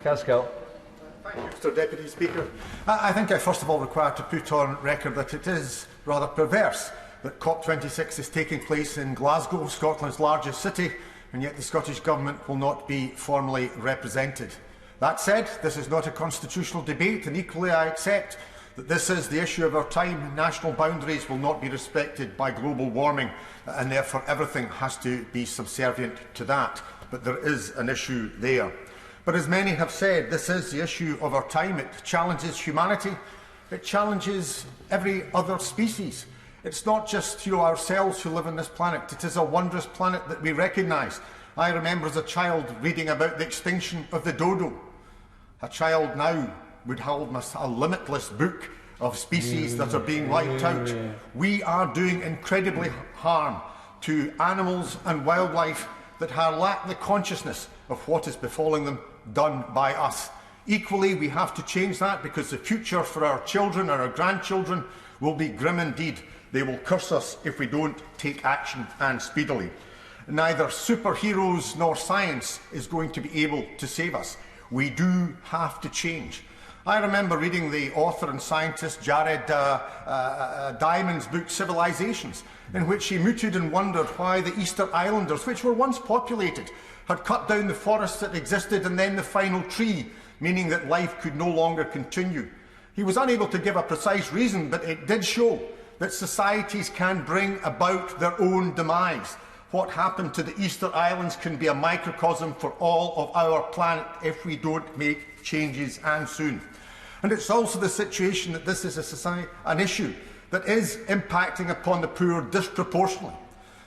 MacAskill. Thank you, Mr Deputy Speaker. I think I first of all require to put on record that it is rather perverse that COP26 is taking place in Glasgow, Scotland's largest city, and yet the Scottish Government will not be formally represented. That said, this is not a constitutional debate, and equally I accept that this is the issue of our time. National boundaries will not be respected by global warming, and therefore everything has to be subservient to that. But there is an issue there. But as many have said, this is the issue of our time. It challenges humanity. It challenges every other species. It's not just ourselves who live on this planet. It is a wondrous planet that we recognise. I remember as a child reading about the extinction of the dodo. A child now would hold a limitless book of species that are being wiped out. We are doing incredibly harm to animals and wildlife that lack the consciousness of what is befalling them, done by us. Equally, we have to change that, because the future for our children and our grandchildren will be grim indeed. They will curse us if we don't take action, and speedily. Neither superheroes nor science is going to be able to save us. We do have to change. I remember reading the author and scientist Jared Diamond's book Civilizations, in which he mooted and wondered why the Easter Islanders, which were once populated, had cut down the forests that existed and then the final tree, meaning that life could no longer continue. He was unable to give a precise reason, but it did show that societies can bring about their own demise. What happened to the Easter Islands can be a microcosm for all of our planet if we don't make changes, and soon. And it's also the situation that this is an issue that is impacting upon the poor disproportionately.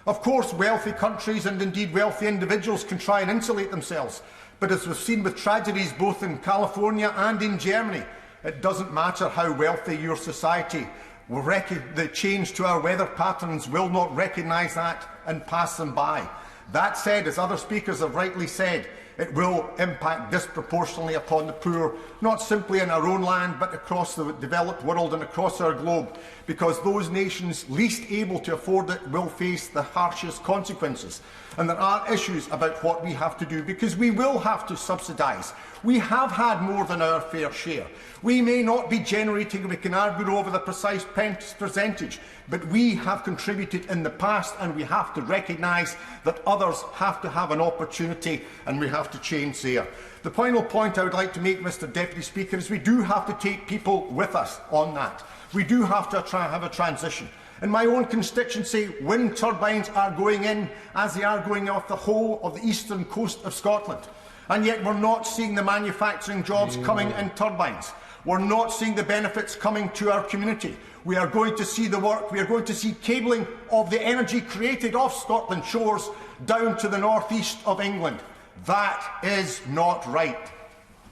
Of course, wealthy countries and indeed wealthy individuals can try and insulate themselves, but as we've seen with tragedies both in California and in Germany, it doesn't matter how wealthy your society. The change to our weather patterns will not recognise that and pass them by. That said, as other speakers have rightly said, it will impact disproportionately upon the poor, not simply in our own land, but across the developed world and across our globe, because those nations least able to afford it will face the harshest consequences. And there are issues about what we have to do, because we will have to subsidise. We have had more than our fair share. We may not be generating, we can argue over the precise percentage, but we have contributed in the past, and we have to recognise that others have to have an opportunity, and we have to change there. The final point I would like to make, Mr Deputy Speaker, is we do have to take people with us on that. We do have to have a transition. In my own constituency, wind turbines are going in, as they are going off the whole of the eastern coast of Scotland. And yet we're not seeing the manufacturing jobs coming in turbines. We're not seeing the benefits coming to our community. We are going to see the work, we are going to see cabling of the energy created off Scotland's shores down to the north east of England. That is not right.